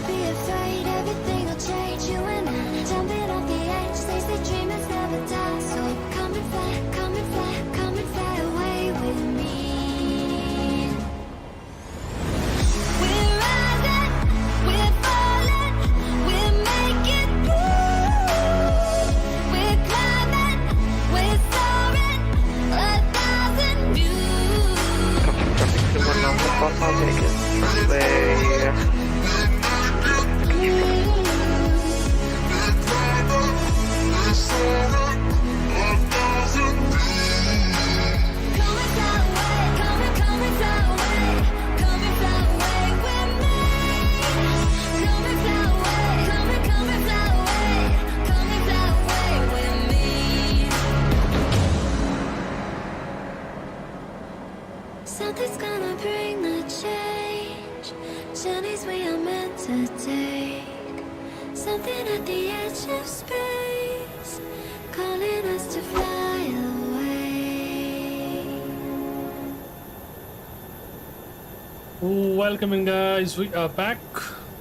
be afraid, everything will change. You and I, jumping off the edge. They say dreamers never die. So come and fly, come and fly, come and fly away with me. We're rising, we're falling, we're making moves. We're climbing, we're soaring, 1,000 views. Number for Vegas. Something's gonna bring the change. Journeys we are meant to take. Something at the edge of space, calling us to fly away. Welcome in, guys. We are back.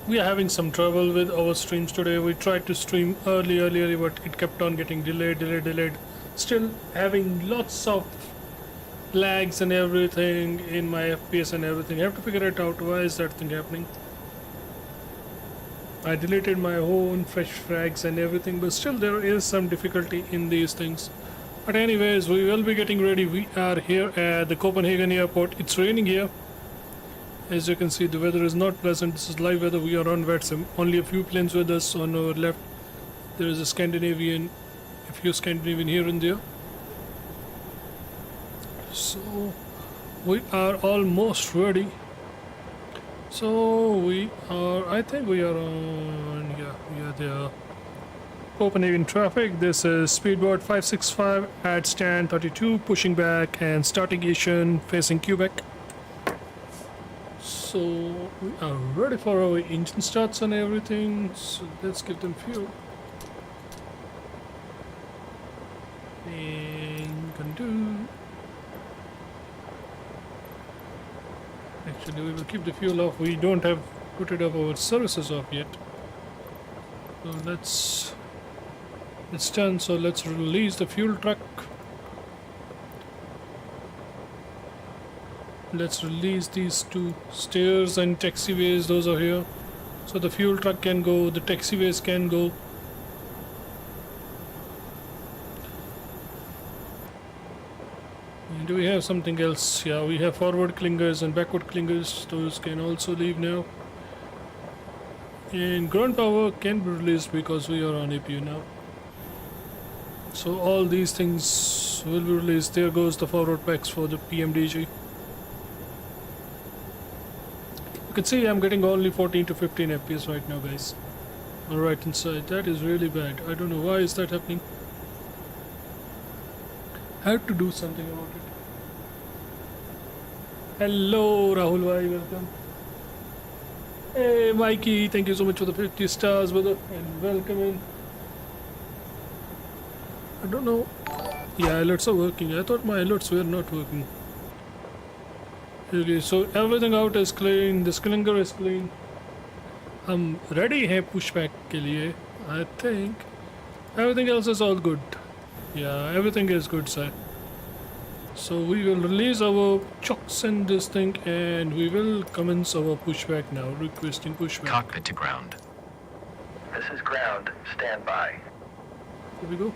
We are having some trouble with our streams today. We tried to stream earlier, but it kept on getting delayed. Still having lots of lags and everything in my FPS and everything. I have to figure it out. Why is that thing happening? I deleted my own fresh frags and everything, but still there is some difficulty in these things. But anyways, we will be getting ready. We are here at the Copenhagen airport. It's raining here. As you can see, the weather is not pleasant. This is live weather. We are on Ryzen. Only a few planes with us. On our left there is a few Scandinavian here and there. So we are almost ready. So I think we are on, we are there. Copenhagen traffic. This is speedboard 565 at stand 32, pushing back and starting Asian facing Quebec. So we are ready for our engine starts and everything. So let's give them fuel. And can do. Actually, we will keep the fuel off. We don't have put it up our services off yet. So it's done. So let's release the fuel truck. Let's release these two stairs and taxiways. Those are here. So the fuel truck can go. The taxiways can go. Do we have something else? Yeah, we have forward clingers and backward clingers. Those can also leave now. And ground power can be released because we are on APU now. So all these things will be released. There goes the forward packs for the PMDG. You can see I'm getting only 14 to 15 FPS right now, guys. On right inside. That is really bad. I don't know why is that happening. I have to do something about it. Hello Rahul bhai, welcome. Hey Mikey, thank you so much for the 50 stars, brother, and welcome in. I don't know. Yeah, alerts are working. I thought my alerts were not working. Okay, so everything out is clean. The clinger is clean. I'm ready है pushback के लिए. I think everything else is all good. Yeah, everything is good, sir. So we will release our chocks and this thing, and we will commence our pushback now. Requesting pushback. Cockpit to ground. This is ground. Stand by. Here we go.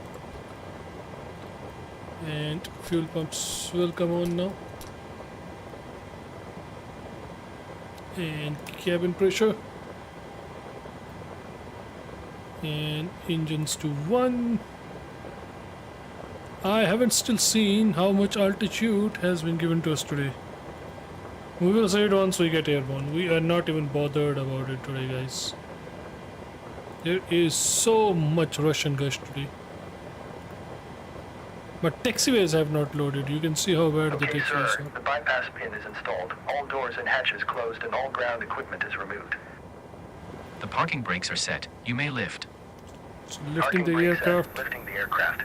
And fuel pumps will come on now. And cabin pressure. And engines to 1. I haven't still seen how much altitude has been given to us today. We will say it once we get airborne. We are not even bothered about it today, guys. There is so much rush and gush today. But taxiways have not loaded. You can see how bad the Okay, taxiways sir. are. The bypass pin is installed. All doors and hatches closed and all ground equipment is removed. The parking brakes are set. You may lift. So lifting Parking the brake set. aircraft. Lifting the aircraft.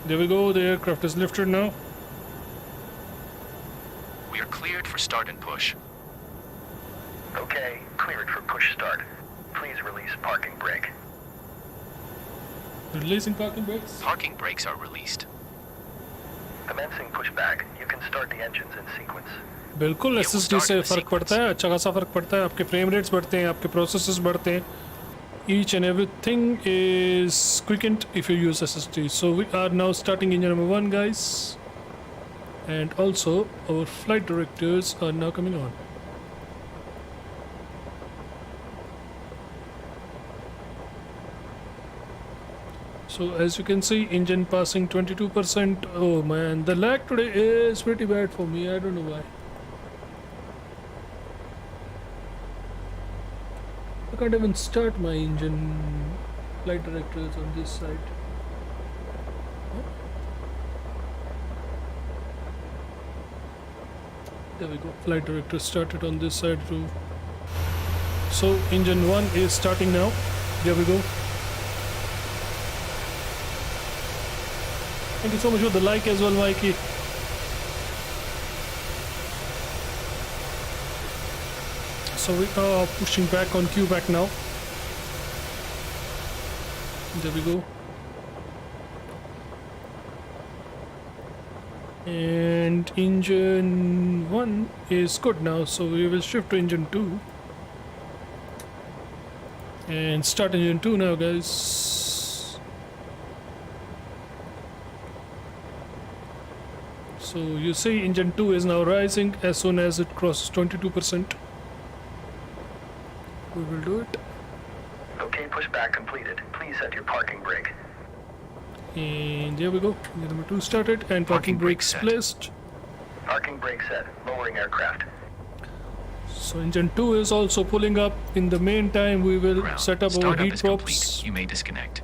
There we go. The aircraft is lifted now. We are cleared for start and push. Okay, cleared for push start. Please release parking brake. Releasing parking brakes. Parking brakes are released. Commencing pushback. You can start the engines in sequence. बिल्कुल It will SSD start से in a फ़र्क पड़ता है, अच्छा खासा फ़र्क पड़ता है. आपके फ्रेम रेट्स बढ़ते हैं, आपके प्रोसेसर्स बढ़ते हैं. Each and everything is quickened if you use SSD. So we are now starting engine number 1, guys. And also our flight directors are now coming on. So as you can see, engine passing 22%. Oh man, the lag today is pretty bad for me. I don't know why. I can't even start my engine flight directors on this side. Oh. There we go. Flight director started on this side too. So engine 1 is starting now. There we go. Thank you so much for the like as well, Mikey. So we are pushing back on Q-back now. There we go. And engine 1 is good now, so we will shift to engine 2. And start engine 2 now, guys. So you see engine 2 is now rising as soon as it crosses 22%. We will do it. Okay, pushback completed. Please set your parking brake. And there we go. Engine number 2 started and parking brakes set. placed. Parking brake set. Lowering aircraft. So engine 2 is also pulling up. In the meantime, we will Ground. set up our Startup heat is props. complete. You may disconnect.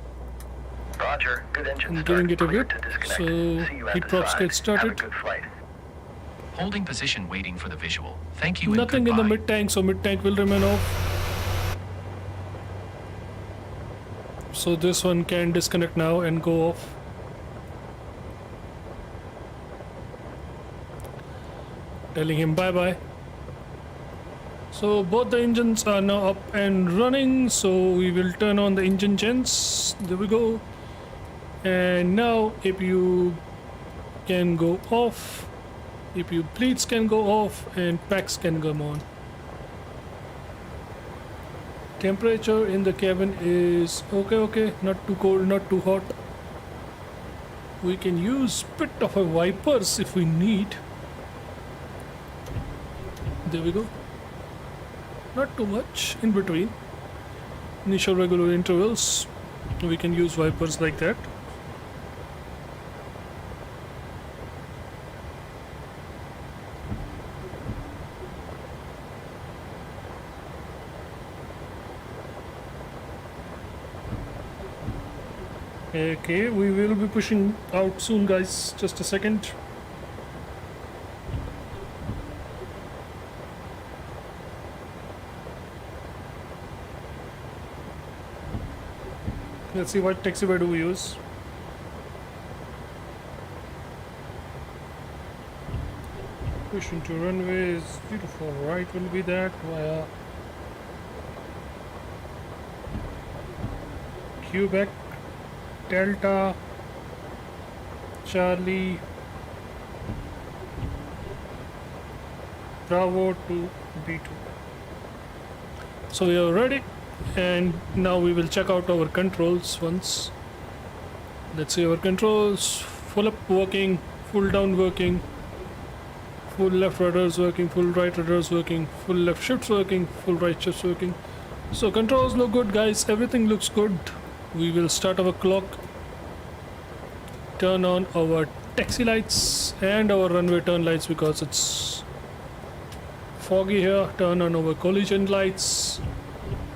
Roger. Good engine I'm start. giving it a Clear bit. to disconnect. So See you at heat the props side. get Have a started. good flight. Holding position waiting for the visual. Thank you and Nothing in the goodbye. mid tank, so mid tank will remain off. So this one can disconnect now and go off. Telling him bye bye. So both the engines are now up and running, so we will turn on the engine gens. There we go. And now APU can go off, APU pleats can go off, and packs can come on. Temperature in the cabin is okay, not too cold, not too hot. We can use bit of a wipers if we need. There we go. Not too much, in between. Initial regular intervals. We can use wipers like that. Okay, we will be pushing out soon, guys. Just a second. Let's see what taxiway do we use. Push into runway 04 right will be that via Quebec, Delta, Charlie, Bravo to B2. So we are ready, and now we will check out our controls once. Let's see our controls. Full up working, full down working, full left rudders working, full right rudders working, full left shifts working, full right shifts working. So controls look good, guys. Everything looks good. We will start our clock, turn on our taxi lights and our runway turn lights because it's foggy here. Turn on our collision lights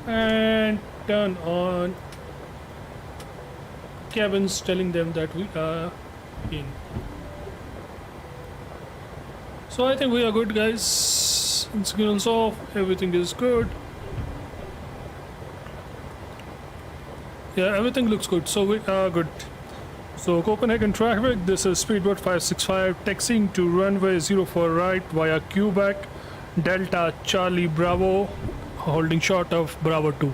and turn on cabins, telling them that we are in. So I think we are good, guys. Signals off, everything is good. Yeah, everything looks good, so we are good. So Copenhagen traffic, this is speedboat 565 taxiing to runway 04 right via Quebec Delta Charlie Bravo, holding short of Bravo 2.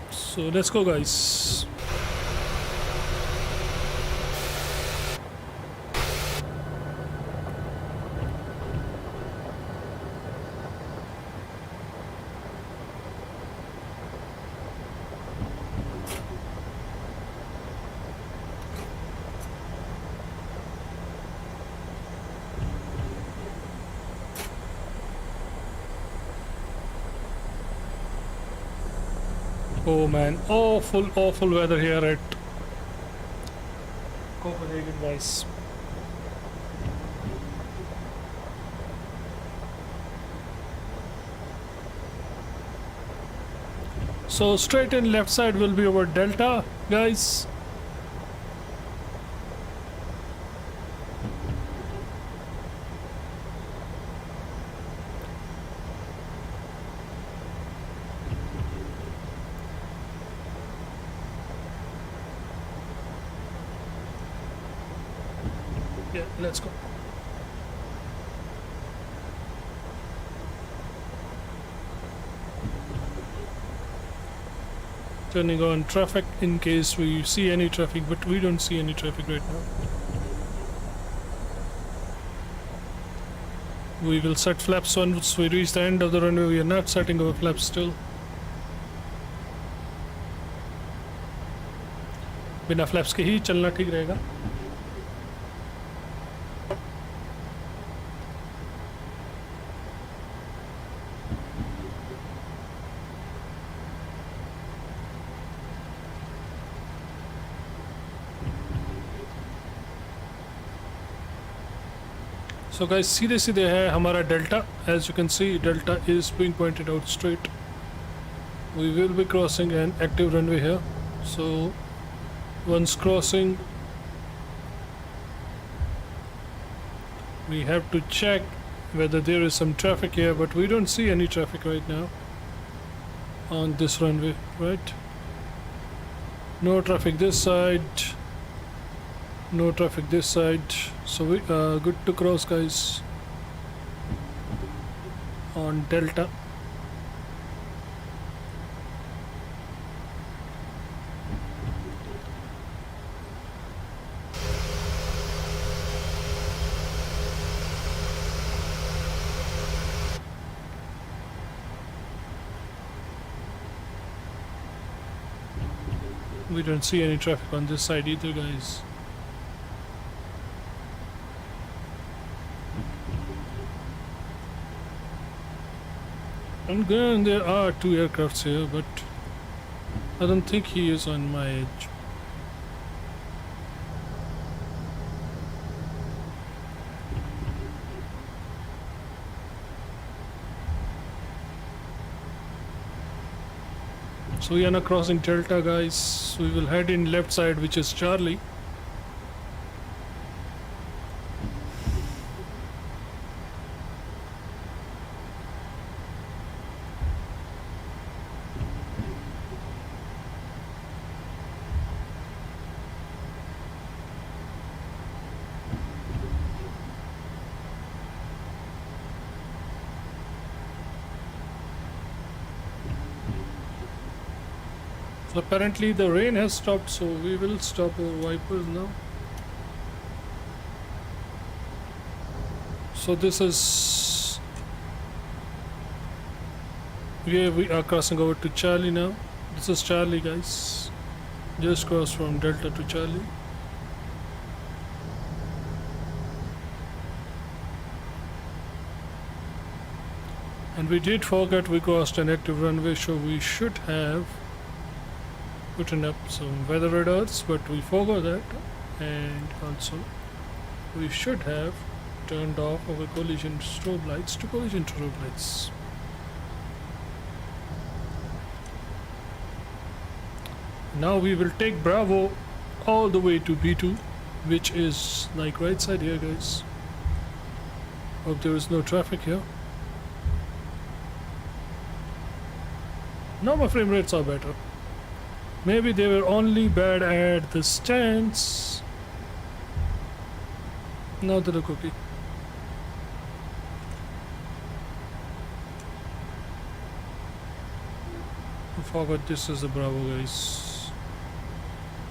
So let's go, guys. Oh man, awful weather here at Copenhagen, guys. So straight in left side will be our Delta, guys. Yeah, let's go. Turning on traffic in case we see any traffic, but we don't see any traffic right now. We will set flaps once we reach the end of the runway. We are not setting our flaps still. बिना flaps के ही चलना ठीक रहेगा. So guys, सीधे सीधे है हमारा Delta. As you can see, Delta is being pointed out straight. We will be crossing an active runway here. So once crossing, we have to check whether there is some traffic here, but we don't see any traffic right now on this runway, right? No traffic this side. No traffic this side, so we are good to cross, guys, on Delta. We don't see any traffic on this side either, guys. And then there are two aircrafts here, but I don't think he is on my edge. So we are now crossing Delta, guys. We will head in left side, which is Charlie. So apparently the rain has stopped, so we will stop our wipers now. So this is where we are crossing over to Charlie now. This is Charlie, guys. Just cross from Delta to Charlie. And we did forget we crossed an active runway, so we should have putting up some weather radars, but we forgot that, and also we should have turned off our collision strobe lights to collision strobe lights. Now we will take Bravo all the way to B2, which is like right side here, guys. Hope there is no traffic here. Now my frame rates are better. Maybe they were only bad at the stance. Now they look okay. I forgot this is the Bravo, guys.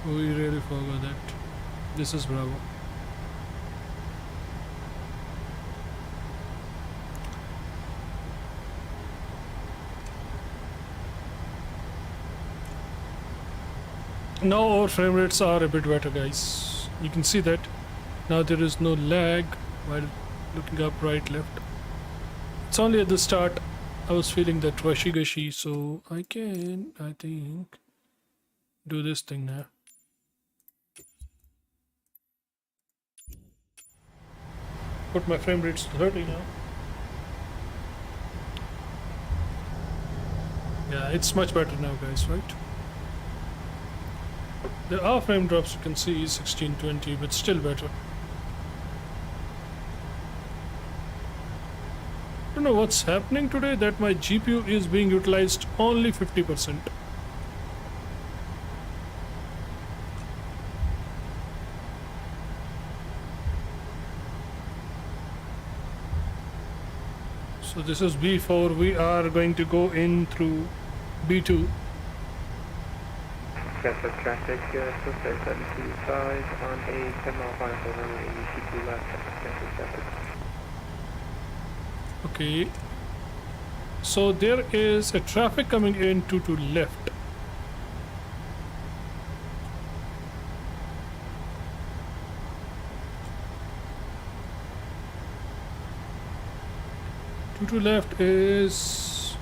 We really forgot that. This is Bravo. Now our frame rates are a bit better, guys. You can see that. Now there is no lag while looking up, right, left. It's only at the start I was feeling that rushy-gushy, so I can, I think, do this thing now. Put my frame rates to 30 now. Yeah, it's much better now, guys, right? There are frame drops, you can see 1620, but still better. I don't know what's happening today, that my GPU is being utilized only 50%. So this is B4, we are going to go in through B2. Got some traffic, supposed to 725 on a 10-mile final for runway 82 left. Okay. So there is a traffic coming in to left. To left is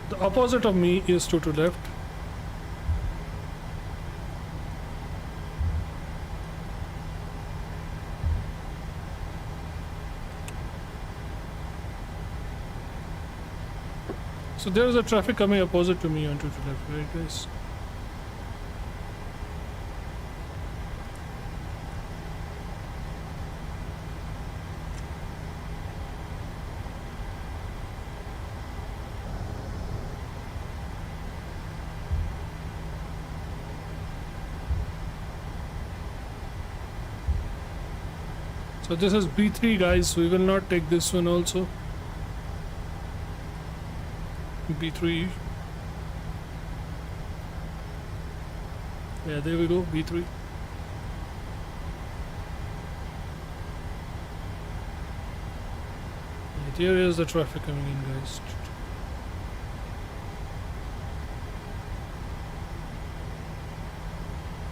the opposite of me is to left. So there is a traffic coming opposite to me on to left, right, guys? So this is B3, guys. We will not take this one also. B3. Yeah, there we go, B3. Right, here is the traffic coming in, guys.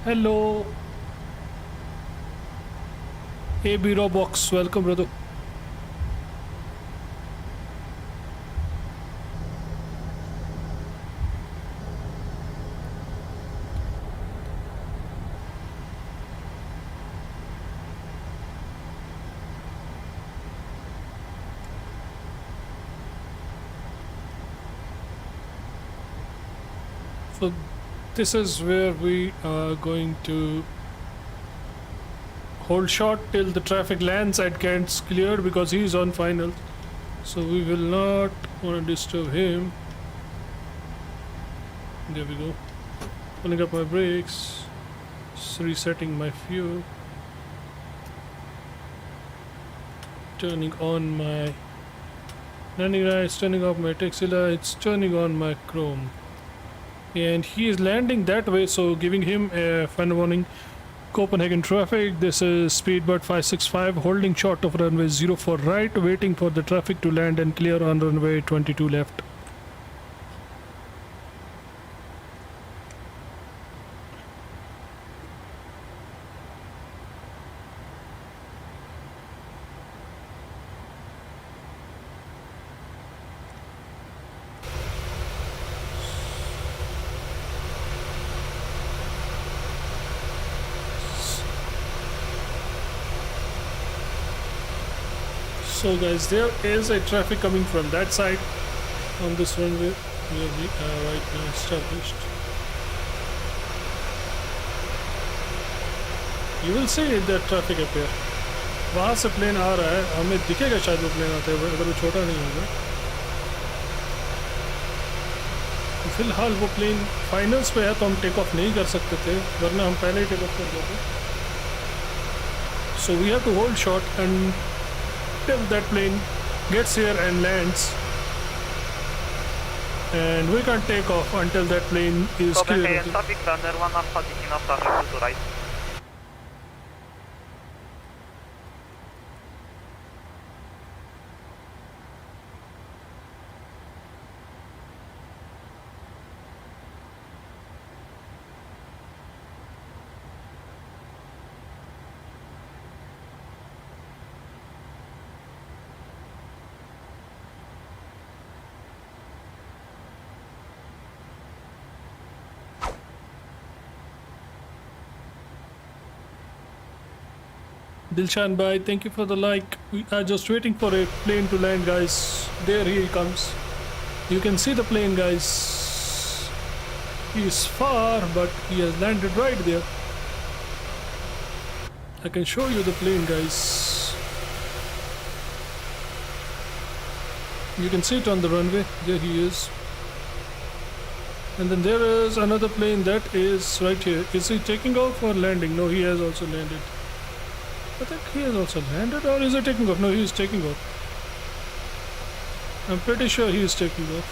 Hello. AB Robox, welcome, brother. So this is where we are going to hold short till the traffic lands and gets cleared, because he is on final. So we will not want to disturb him. There we go. Pulling up my brakes. Just resetting my fuel. Turning on my landing lights, turning off my taxi lights, turning on my chrome. And he is landing that way, so giving him a final warning. Copenhagen traffic, this is speedbird 565, holding short of runway 04 right, waiting for the traffic to land and clear on runway 22 left. So guys, there is a traffic coming from that side on this runway where we are right now established. You will see that traffic appear. वहाँ से plane आ रहा है, हमें दिखेगा शायद वो plane आता है, अगर वो छोटा नहीं होगा। फिलहाल वो प्लेन फाइनल्स पे है तो हम टेक ऑफ नहीं कर सकते थे, वरना हम पहले ही टेक ऑफ कर देते। So we have to hold short until that plane gets here and lands. and we can't take off until that plane is clear. Copenhagen traffic runner 1 alpha taking off runway 2 to right. Dilshan Bhai, thank you for the like. We are just waiting for a plane to land, guys. There he comes. You can see the plane, guys. He is far, but he has landed right there. I can show you the plane, guys. You can see it on the runway. There he is. And then there is another plane that is right here. Is he taking off or landing? No, he has also landed. I think he has also landed, or is he taking off? No, he is taking off. I'm pretty sure he is taking off.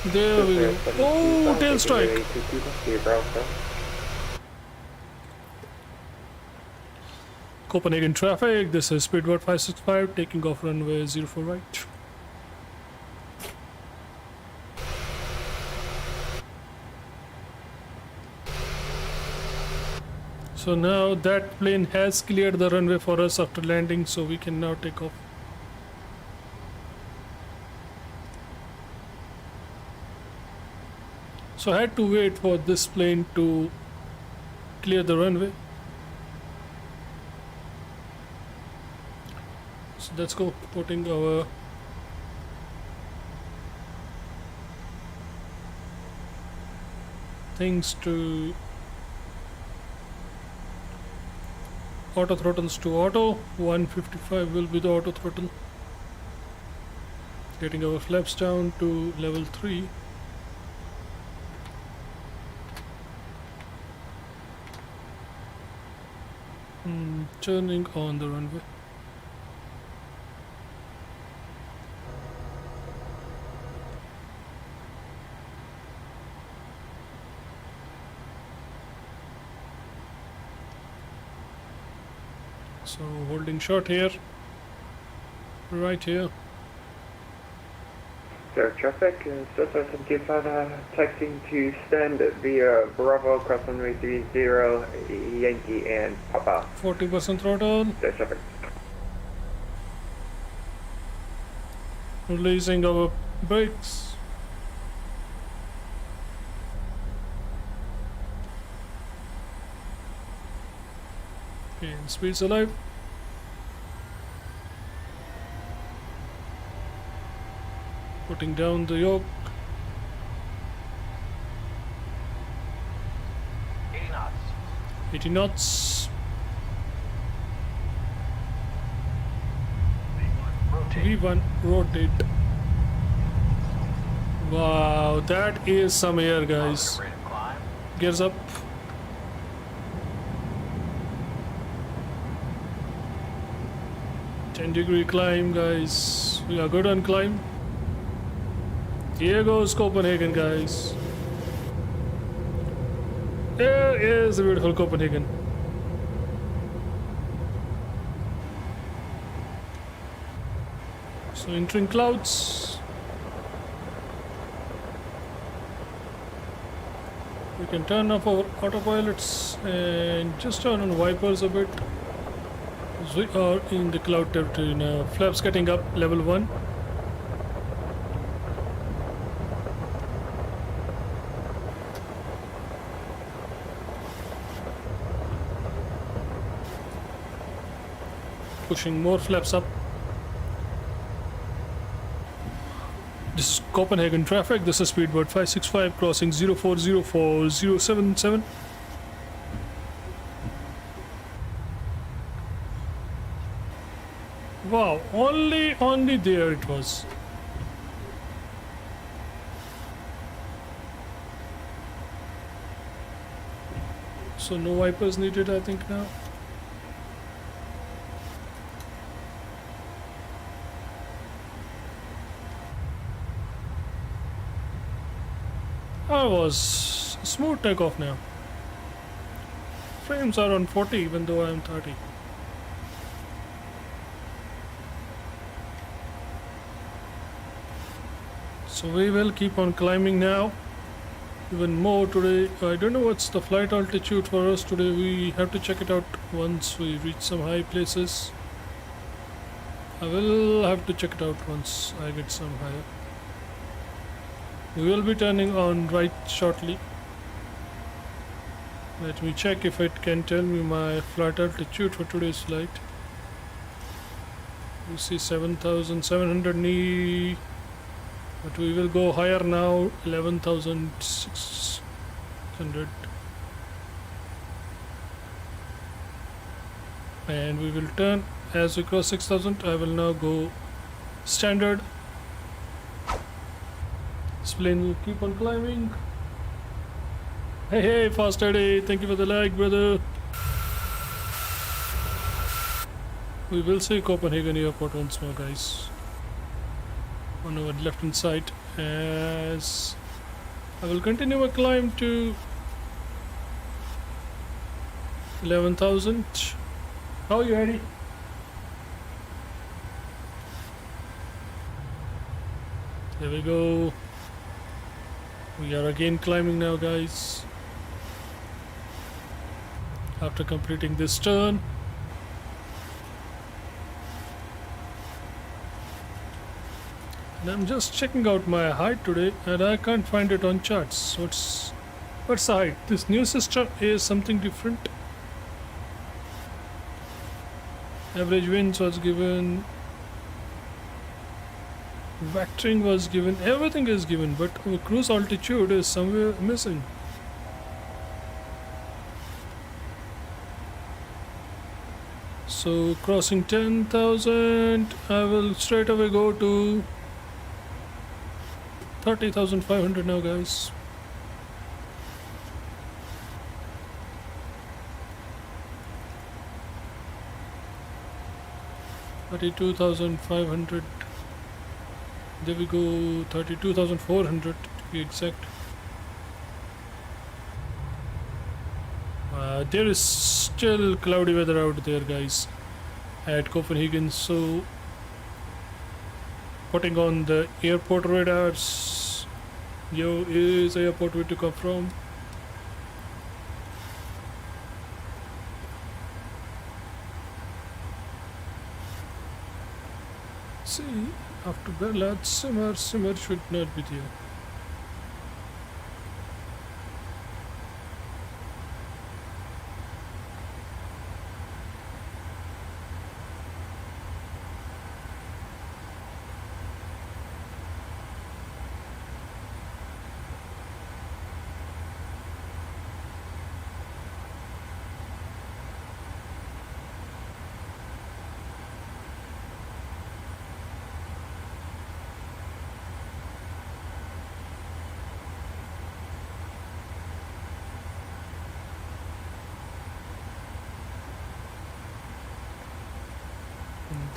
There we go. Oh, tail strike. Copenhagen traffic. This is Speedbird 565 taking off runway 04 right. So now that plane has cleared the runway for us after landing, so we can now take off. So I had to wait for this plane to clear the runway. So let's go, putting our things to auto throttles to auto. 155 will be the auto throttle. Getting our flaps down to level 3. Turning on the runway. So holding short here, right here. Sir, traffic, Delta 75, taxiing to standard via Bravo, cross runway 30, Yankee and Papa. 40% throttle. Sir, traffic. Releasing our brakes. Okay, speed's alive. Putting down the yoke. 80 knots. 80 knots. V1 rotate. Wow, that is some air, guys. Gears up. Degree climb, guys. We are good on climb. Here goes Copenhagen, guys. There is the beautiful Copenhagen. So entering clouds. We can turn off our autopilots and just turn on wipers a bit. We are in the cloud territory now. Flaps getting up, level 1. Pushing more flaps up. This is Copenhagen traffic. This is Speedbird 565 crossing 0404-077. Wow, only there it was. So no wipers needed, I think now. I was smooth takeoff now. Frames are on 40 even though I'm 30. So we will keep on climbing now. Even more today. I don't know what's the flight altitude for us today. We have to check it out once we reach some high places. I will have to check it out once I get some higher. We will be turning on right shortly. Let me check if it can tell me my flight altitude for today's flight. You see 7,700 knee, but we will go higher now, 11,600. And we will turn as we cross 6,000. I will now go standard. This plane will keep on climbing. Hey, Fast Eddie, thank you for the like, brother. We will see Copenhagen Airport once more, guys. On our left hand side, as I will continue my climb to 11,000. How are you, Eddie? There we go. We are again climbing now, guys. After completing this turn. And I'm just checking out my height today and I can't find it on charts. What's the height? This new system is something different. Average winds was given. Vectoring was given. Everything is given, but our cruise altitude is somewhere missing. So crossing 10,000, I will straight away go to 30,500 now, guys. $32,500. There we go, 32,400 to be exact. There is still cloudy weather out there, guys, at Copenhagen, so putting on the airport radars. Yo, is airport where to come from? See, after Bella, Simmer should not be there.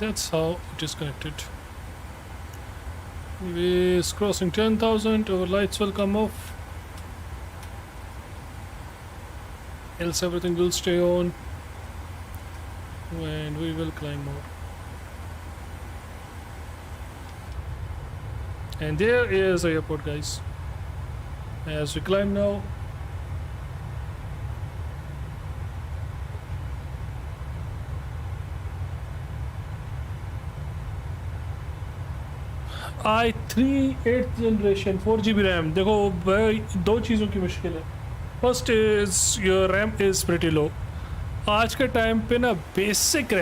That's how it is connected. Anyways, crossing 10,000, our lights will come off. Else everything will stay on. And we will climb more. And there is the airport, guys. As we climb now. i3 8th generation 4GB RAM. देखो भाई दो चीज़ों की मुश्किल है. First is your RAM is pretty low. आज के time पे ना basic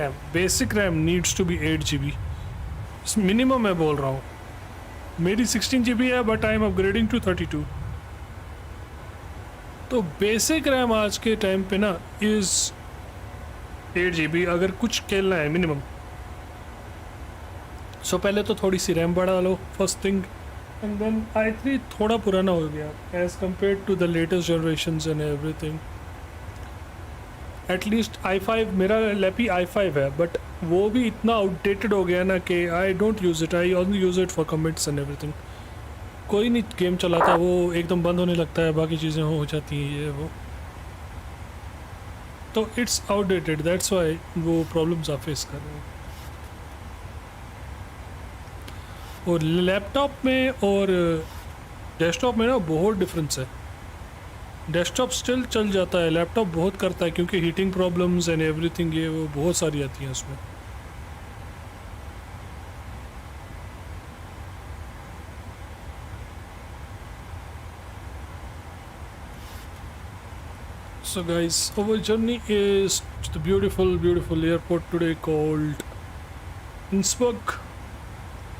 RAM needs to be 8GB minimum. मैं बोल रहा हूँ मेरी 16GB है but I am upgrading to 32. तो बेसिक रैम आज के टाइम पे ना इज़ 8GB अगर कुछ खेलना है मिनिमम. सो पहले तो थोड़ी सी रैम बढ़ा लो first thing. And then i3 थोड़ा पुराना हो गया as compared to the latest generations and everything. At least i5 मेरा लैपी i5 है बट वो भी इतना आउटडेटेड हो गया ना कि I don't use it. I only use it for comments and everything. कोई नहीं गेम चलाता, वो एकदम बंद होने लगता है, बाकी चीज़ें हो जाती हैं ये वो, तो इट्स आउटडेटेड, दैट्स वाई वो प्रॉब्लम्स आप फेस कर रहे हैं। और लैपटॉप में और डेस्कटॉप में ना बहुत डिफरेंस है। डेस्कटॉप स्टिल चल जाता है, लैपटॉप बहुत करता है क्योंकि हीटिंग प्रॉब्लम्स एंड एवरीथिंग ये वो बहुत सारी आती हैं उसमें। So guys, our journey is to the beautiful airport today called Innsbruck.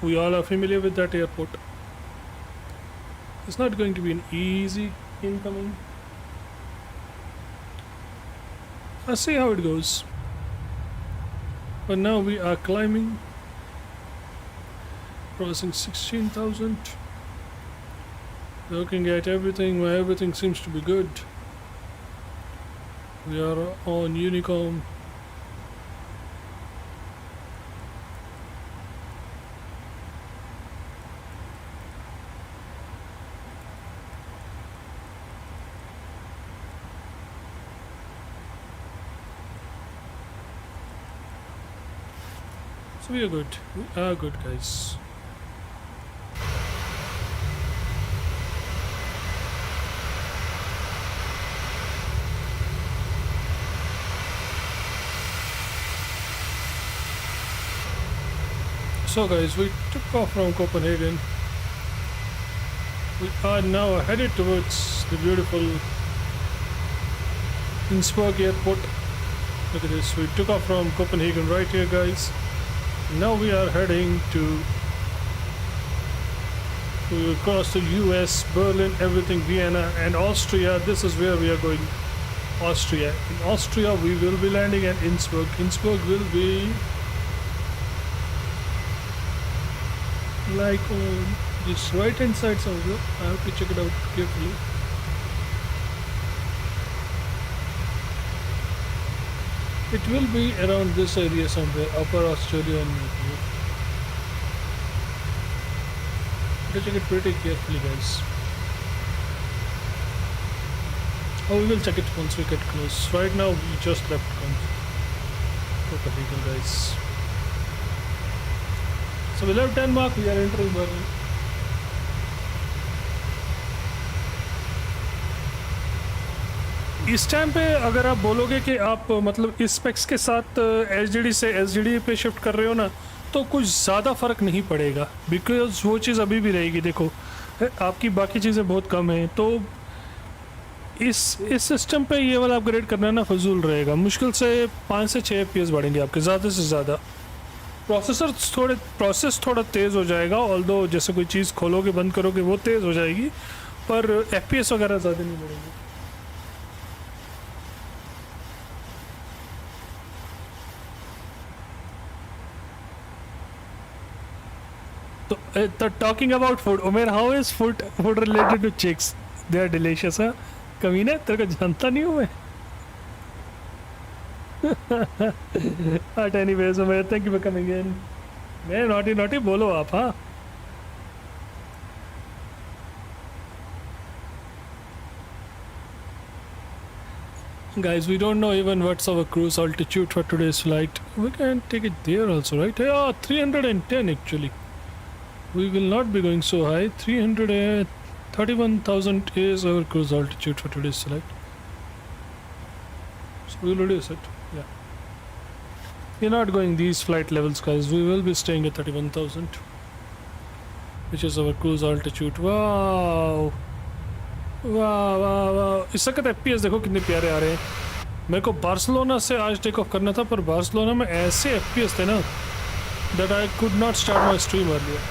We all are familiar with that airport. It's not going to be an easy incoming. Let's see how it goes. But now we are climbing, crossing 16,000. Looking at everything, where everything seems to be good. We are on Unicom. So we are good. We are good, guys. So guys, we took off from Copenhagen. We are now headed towards the beautiful Innsbruck airport. Look at this, we took off from Copenhagen right here, guys. Now we are heading to, we will cross to US, Berlin, everything, Vienna and Austria. This is where we are going, Austria. In Austria we will be landing at Innsbruck. Innsbruck will be like on this right hand side somewhere. I have to check it out carefully. It will be around this area somewhere, Upper Australia and New. To check it pretty carefully, guys. Oh, we will check it once we get close. Right now we just left Copenhagen, guys. So we left Denmark, we are entering Berlin. इस time पे अगर आप बोलोगे कि आप मतलब इस specs के साथ HDD से SSD पे शिफ्ट कर रहे हो ना, तो कुछ ज़्यादा फ़र्क नहीं पड़ेगा, बिकॉज वो चीज़ अभी भी रहेगी। देखो आपकी बाकी चीज़ें बहुत कम हैं, तो इस सिस्टम पे ये वाला अपग्रेड करना ना फजूल रहेगा। मुश्किल से 5 से 6 FPS बढ़ेंगे आपके, ज़्यादा से ज़्यादा। प्रोसेस थोड़ा तेज़ हो जाएगा, ऑल्दो जैसे कोई चीज़ खोलोगे बंद करोगे वो तेज़ हो जाएगी, पर FPS वगैरह ज़्यादा नहीं बढ़ेंगे। तो talking about food, Umer, how is food related to chicks? They are delicious. हाँ कमीने, तेरे को जानता नहीं हूँ मैं। At anyways, Umair, thank you for coming in. मैं नॉटी बोलो आप। हाँ guys, we don't know even what's our cruise altitude for today's flight. We can take it there also, right? Yeah, 310 actually. We will not be going so high. 331,000 is our cruise altitude for today's flight. So we'll reduce it. Yeah. We're not going these flight levels, guys. We will be staying at 31,000, which is our cruise altitude. Wow. वाह इस वक्त FPS देखो कितने प्यारे आ रहे हैं। मेरे को बार्सिलोना से आज टेक ऑफ करना था, पर बार्सिलोना में ऐसे FPS थे ना that I could not start my stream earlier.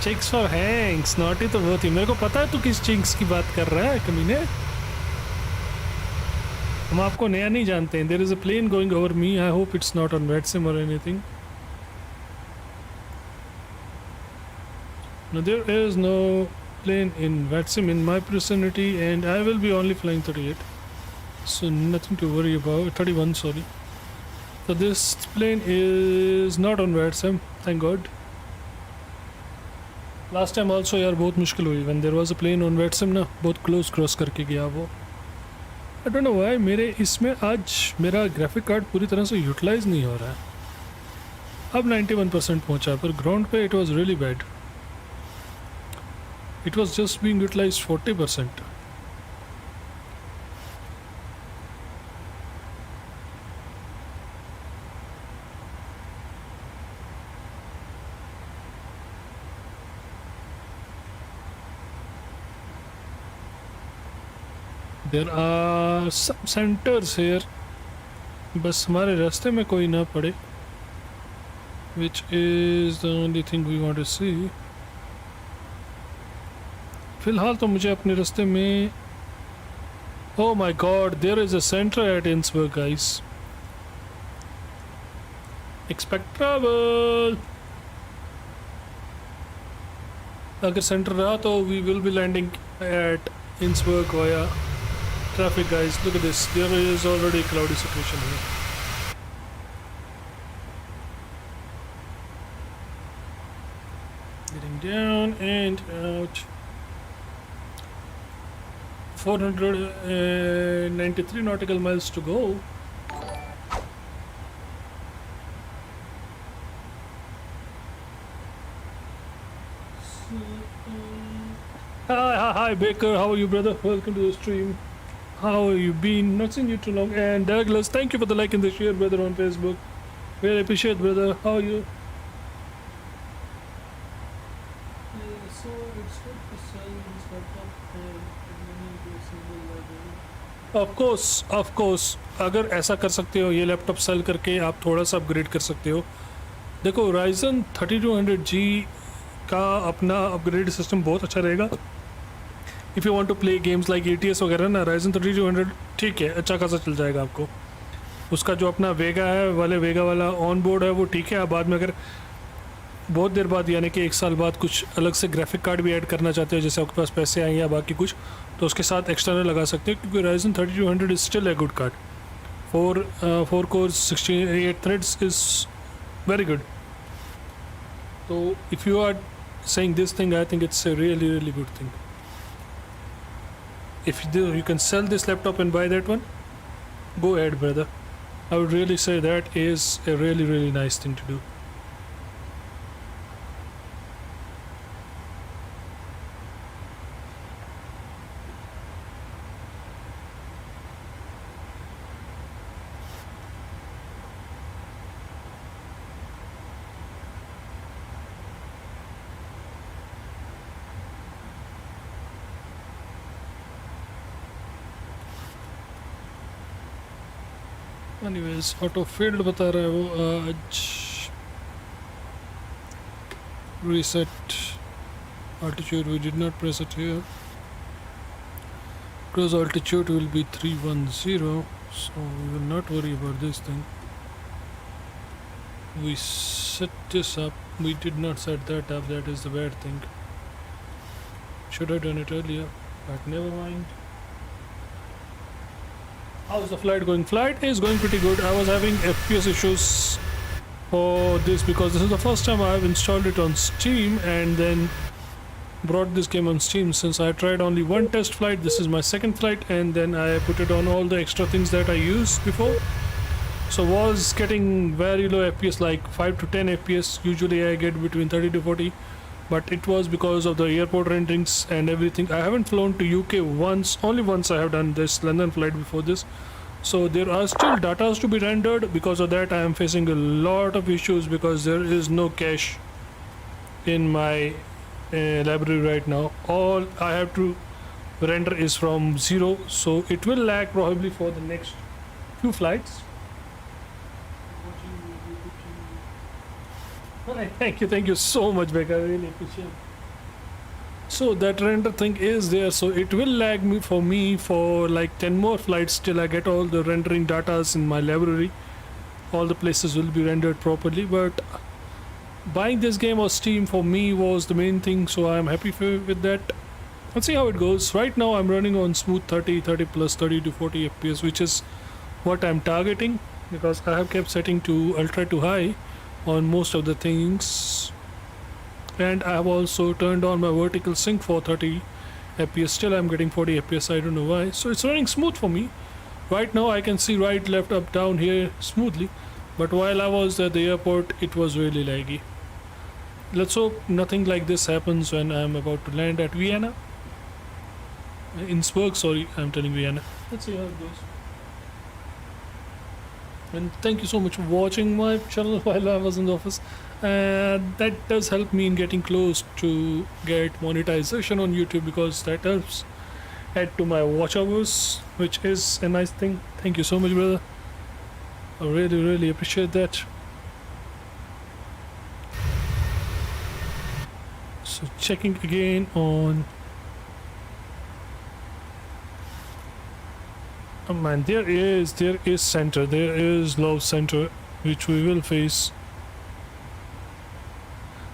Chicks for hanks, naughty तो बहुत ही। मेरे को पता है तू किस चिक्स की बात कर रहा है कमीने, हम आपको नया नहीं जानते हैं। There is a plane going over me, I hope it's not on VATSIM और anything. No there is no plane in VATSIM in my vicinity and I will be only flying 38, so nothing to worry about. 31 sorry. So this plane is not on Ryzen, thank God. Last time also यार बहुत मुश्किल हुई when there was a plane on Ryzen ना, बहुत close cross करके गया वो. I don't know why मेरे इसमें आज मेरा ग्राफिक कार्ड पूरी तरह से यूटिलाइज नहीं हो रहा है. अब 91% पहुंचा पर ग्राउंड पे it was really bad. It was just being utilized 40%. There are some centers here. बस हमारे रास्ते में कोई ना पड़े. Which is the only thing we want to see. फिलहाल तो मुझे अपने रास्ते में. Oh my God! There is a center at Innsbruck, guys. Expect trouble. अगर सेंटर रहा तो we will be landing at Innsbruck via traffic, guys. Look at this. There is already a cloudy situation here. Getting down and out. 493 nautical miles to go. Hi Baker, how are you, brother? Welcome to the stream. How have you been? Not seen you too long. And Douglas, thank you for the like and the share, brother, on Facebook. Really appreciate, brother. How are you? So it's good to sell this laptop and of course अगर ऐसा कर सकते हो ये laptop cell करके आप थोड़ा सा अपग्रेड कर सकते हो. देखो Ryzen 3200G का अपना अपग्रेड सिस्टम बहुत अच्छा रहेगा. If you want to play games like ATS वगैरह ना, Ryzen 3200 ठीक है, अच्छा खासा चल जाएगा आपको. उसका जो अपना वेगा वाला ऑन बोर्ड है वो ठीक है. बाद में अगर बहुत देर बाद यानी कि 1 साल बाद कुछ अलग से ग्राफिक कार्ड भी ऐड करना चाहते हो, जैसे आपके पास पैसे आए या बाकी कुछ, तो उसके साथ एक्सटर्नल लगा सकते हो, क्योंकि Ryzen 3200 is still a good card. 4 cores 68 threads is very good. तो if you are saying this thing, I think it's a really good thing. If you can sell this laptop and buy that one, go ahead, brother. I would really say that is a really nice thing to do. Anyways, auto filled बता रहा है वो आज. Reset altitude, we did not press it here. Cruise altitude will be 310, so we will not worry about this thing. We set this up, we did not set that up, that is the bad thing. Should have done it earlier, but never mind. How's the flight going? Flight is going pretty good. I was having FPS issues for this because this is the first time I have installed it on Steam and then brought this game on Steam. Since I tried only one test flight, this is my second flight, and then I put it on all the extra things that I used before. So was getting very low FPS, like 5 to 10 FPS. Usually I get between 30 to 40. But it was because of the airport renderings and everything. I haven't flown to UK once, only once I have done this London flight before this. So there are still data to be rendered. Because of that I am facing a lot of issues because there is no cache in my library right now. All I have to render is from 0, so it will lag probably for the next few flights. Thank you so much, Becca. I really appreciate it. So that render thing is there, so it will lag for me for like 10 more flights till I get all the rendering datas in my library. All the places will be rendered properly, but buying this game on Steam for me was the main thing, so I'm happy with that. Let's see how it goes. Right now I'm running on smooth 30 plus 30 to 40 FPS, which is what I'm targeting. because I have kept setting to ultra to high on most of the things, and I have also turned on my vertical sync for 30 FPS. Still I'm getting 40 FPS, I don't know why. So it's running smooth for me. Right now I can see right, left, up, down here smoothly, but while I was at the airport it was really laggy. Let's hope nothing like this happens when I'm about to land at Vienna. Innsbruck, sorry, I'm telling Vienna. Let's see how it goes. And thank you so much for watching my channel while I was in the office. That does help me in getting close to get monetization on YouTube, because that helps add to my watch hours, which is a nice thing. Thank you so much, brother. I really appreciate that. So checking again on. Oh man, there is center, there is love center, which we will face.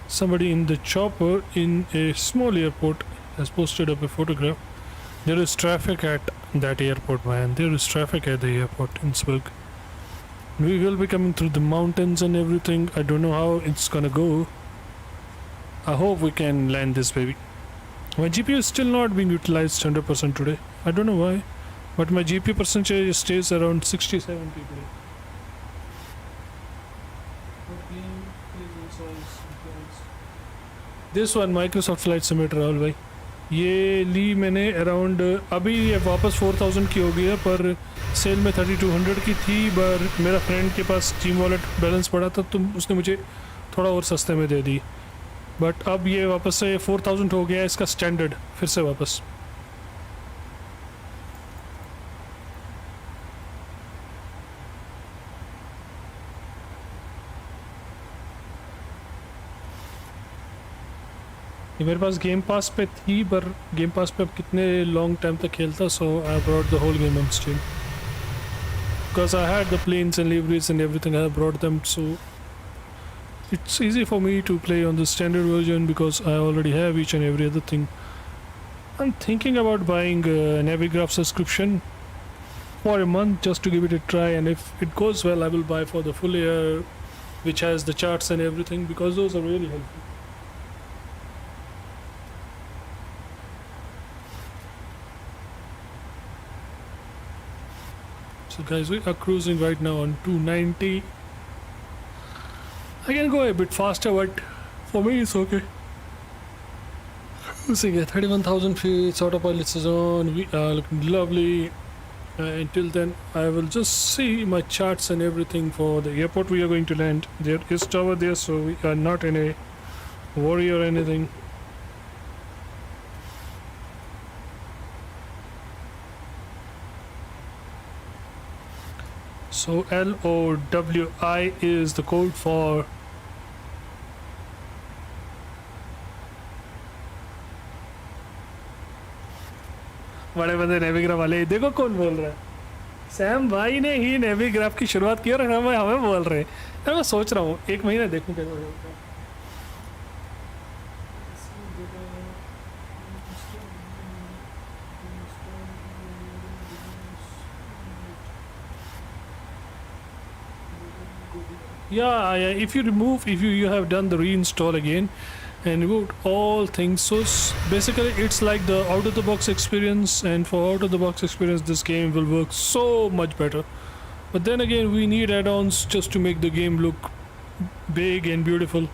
Somebody in the chopper in a small airport has posted up a photograph. There is traffic at that airport, man. There is traffic at the airport in Innsbruck. We will be coming through the mountains and everything. I don't know how it's gonna go. I hope we can land this baby. My GPU is still not being utilized 100% today. I don't know why, but my GPU percentage stays around 60-70 today. This one Microsoft Flight Simulator Rahul भाई, ये ली मैंने around, अभी ये वापस 4000 की हो गई है, पर सेल में 3200 की थी। पर मेरा फ्रेंड के पास टीम वॉलेट बैलेंस पड़ा था तो उसने मुझे थोड़ा और सस्ते में दे दी। बट अब ये वापस से 4000 हो गया है इसका स्टैंडर्ड, फिर से वापस। ये मेरे पास गेम पास पे थी, पर गेम पास पे अब कितने लॉन्ग टाइम तक खेलता, so I brought the whole game on Steam because I had the planes and liveries and everything, I brought them, so it's easy for me to play on the standard version because I already have each and every other thing. I'm thinking about buying a Navigraph subscription for a month just to give it a try, and if it goes well I will buy for the full year, which has the charts and everything, because those are really helpful. So guys, we are cruising right now on 290. I can go a bit faster, but for me it's okay. Cruising at 31,000 feet, autopilot is on, we are looking lovely. Until then, I will just see my charts and everything for the airport we are going to land. There is tower there, so we are not in a worry or anything. So LOWI is the code for बड़े बंदे नेविग्राफ वाले। देखो कौन बोल रहा है, Sam भाई ने ही नेविग्राफ की शुरुआत की और हमें बोल रहे हैं। यार मैं सोच रहा हूँ 1 महीना देखूँ कैसे होता है। Yeah, if you have done the reinstall again and reboot all things, so basically it's like the out of the box experience, and for out of the box experience this game will work so much better. But then again, we need add-ons just to make the game look big and beautiful.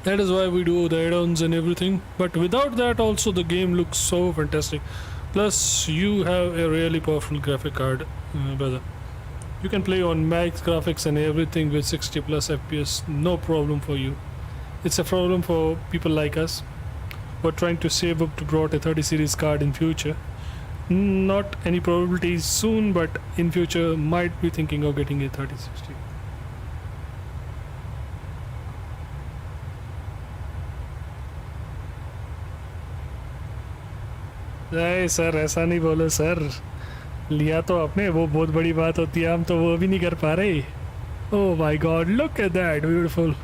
That is why we do the add-ons and everything, but without that also the game looks so fantastic. Plus you have a really powerful graphic card, brother. You can play on max graphics and everything with 60 plus FPS, no problem for you. It's a problem for people like us who are trying to save up to brought a 30 series card in future. Not any probabilities soon, but in future might be thinking of getting a 3060. नहीं sir, ऐसा नहीं बोलो sir, लिया तो आपने, वो बहुत बड़ी बात होती है, हम तो वो भी नहीं कर पा रहे। Oh my god, look at that, beautiful.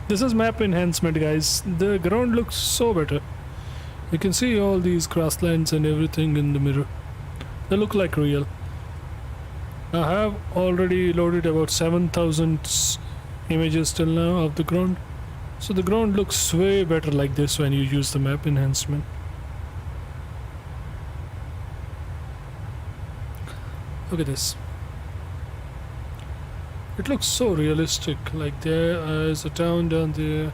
This is map enhancement, guys. The ground looks so better. You can see all these grasslands and everything in the mirror. They look like real. I have already loaded about 7,000 images till now of the ground. So the ground looks way better like this when you use the map enhancement. Look at this. It looks so realistic, like there is a town down there.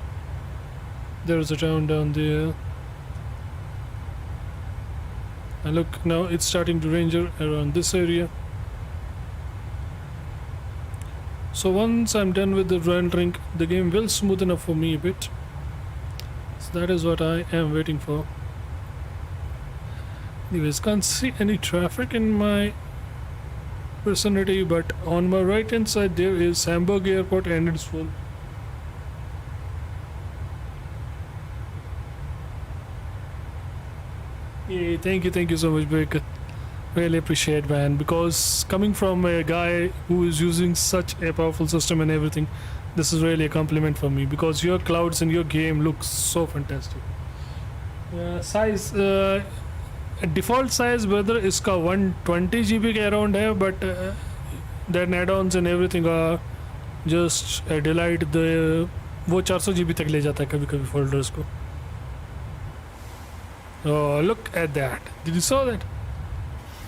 There is a town down there. And look, now it's starting to ranger around this area. So once I'm done with the rendering, the game will smoothen up for me a bit. So that is what I am waiting for. Anyways, can't see any traffic in my vicinity, but on my right hand side there is Hamburg airport and it's full. Yeah, thank you so much, Baker. Really appreciate, man, because coming from a guy who is using such a powerful system and everything, this is really a compliment for me, because your clouds in your game look so fantastic. Size, default size whether इसका 120 GB के around है, but then add-ons and everything are just a delight. The वो 400 GB तक ले जाता है कभी कभी folders को. Oh, look at that. Did you saw that?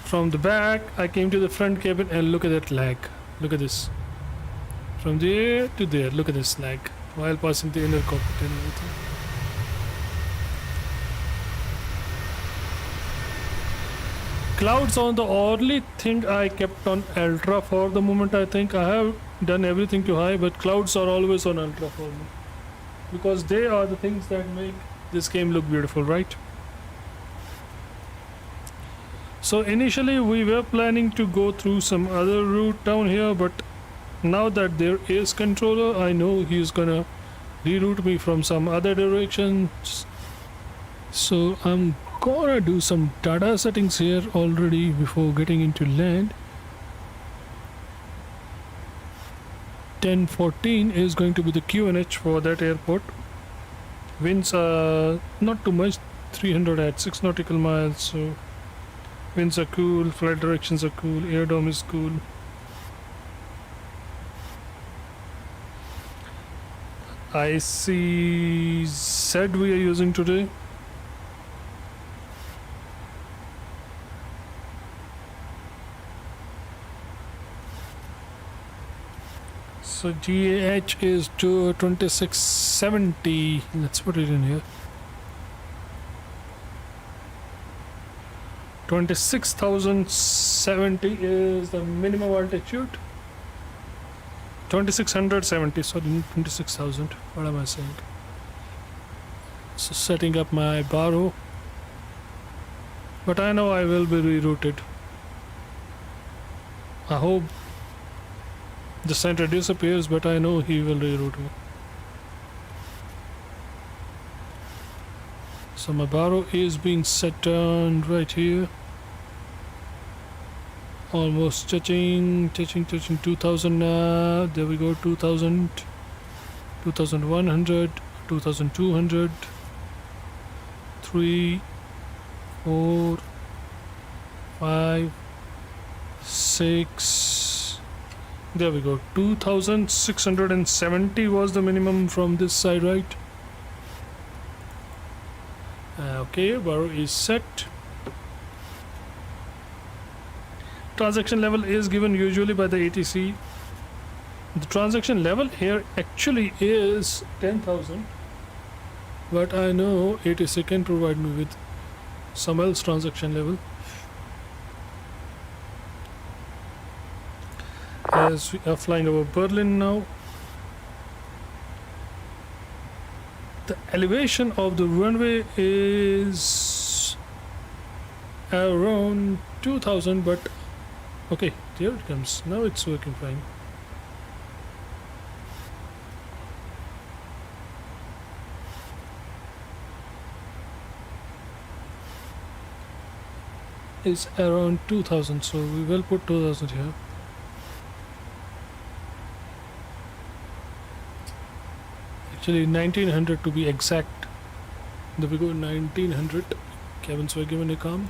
From the back, I came to the front cabin and look at that lag. Look at this. From there to there, look at this lag while passing the inner cockpit and everything. Clouds on the only thing I kept on ultra for the moment. I think I have done everything to high, but clouds are always on ultra for me, because they are the things that make this game look beautiful, right? So initially we were planning to go through some other route down here, but now that there is controller, I know he's gonna reroute me from some other directions. So I'm gonna do some data settings here already before getting into land. 1014 is going to be the QNH for that airport. Winds are not too much, 300 at 6 nautical miles, so winds are cool, flight directions are cool, air dome is cool. I see Z we are using today. So GAH is to 2670. Let's put it in here. 26,070 is the minimum altitude. 2670, sorry, 26,000. What am I saying? So setting up my baro. But I know I will be rerouted. I hope the center disappears, but I know he will reroute me. So my baro is being set down right here. Almost touching 2000 now. There we go, 2000, 2100, 2200, 3, 4, 5, 6. There we go, 2670 was the minimum from this side, right? Okay, baro is set. Transaction level is given usually by the ATC. The transaction level here actually is 10,000, but I know ATC can provide me with some else transaction level. As we are flying over Berlin now, the elevation of the runway is around 2000, but okay, there it comes. Now it's working fine. It's around 2000, so we will put 2000 here. Actually 1900 to be exact. There we go, 1900. Cabins were given a calm.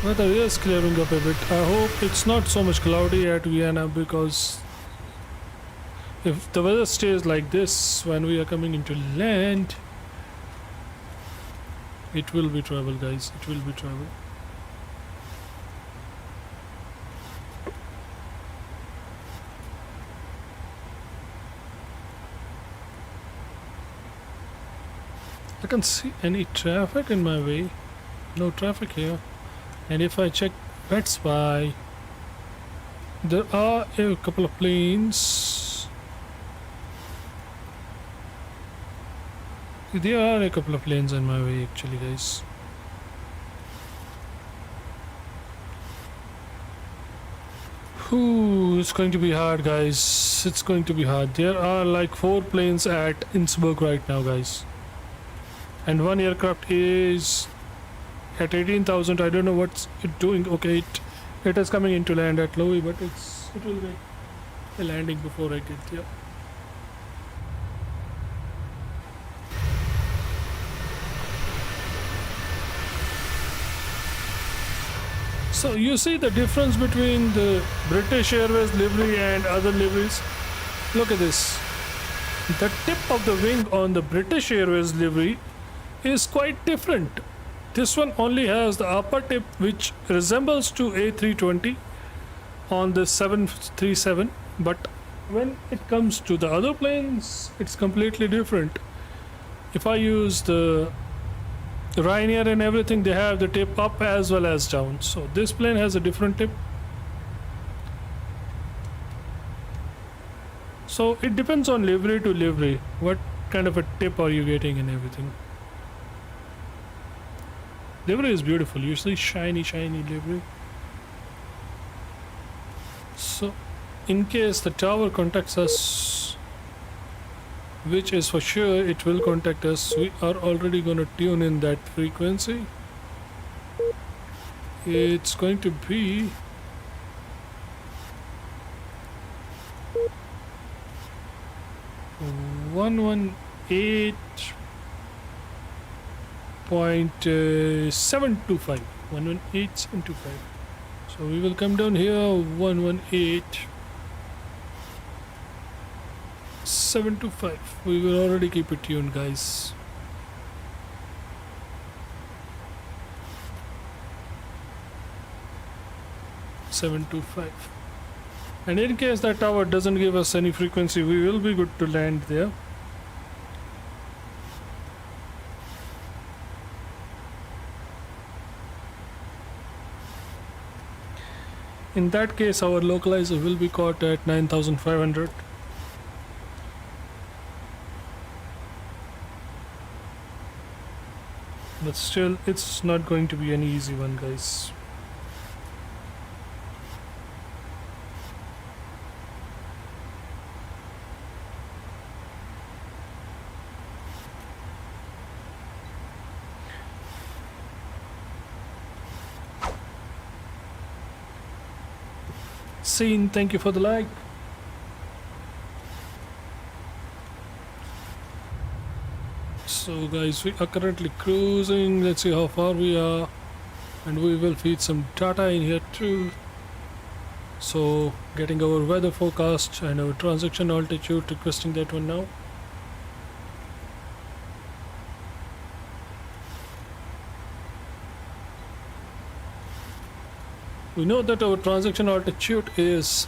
Weather is clearing up a bit. I hope it's not so much cloudy at Vienna, because if the weather stays like this when we are coming into land, it will be trouble, guys. It will be trouble. I can't see any traffic in my way. No traffic here. And if I check Pets by, there are a couple of planes. There are a couple of planes on my way actually, guys. Ooh, it's going to be hard, guys. It's going to be hard. There are like 4 planes at Innsbruck right now, guys. And one aircraft is at 18,000. I don't know what's it doing. Okay, it is coming into land at Louis, but it will make a landing before I get there. So you see the difference between the British Airways livery and other liveries. Look at this. The tip of the wing on the British Airways livery is quite different. This one only has the upper tip which resembles to A320 on the 737, but when it comes to the other planes, it's completely different. If I use the Ryanair and everything, they have the tip up as well as down. So this plane has a different tip. So it depends on livery to livery. What kind of a tip are you getting and everything. Livery is beautiful. You see shiny livery. So in case the tower contacts us, which is for sure it will contact us, we are already going to tune in that frequency. It's going to be 118.725. 118.725. So we will come down here. 118.725. We will already keep it tuned, guys. .725. And in case that tower doesn't give us any frequency, we will be good to land there. In that case, our localizer will be caught at 9,500. But still, it's not going to be an easy one, guys. Scene, thank you for the like. So guys, we are currently cruising. Let's see how far we are, and we will feed some data in here too. So getting our weather forecast and our transaction altitude, requesting that one now. We know that our transaction altitude is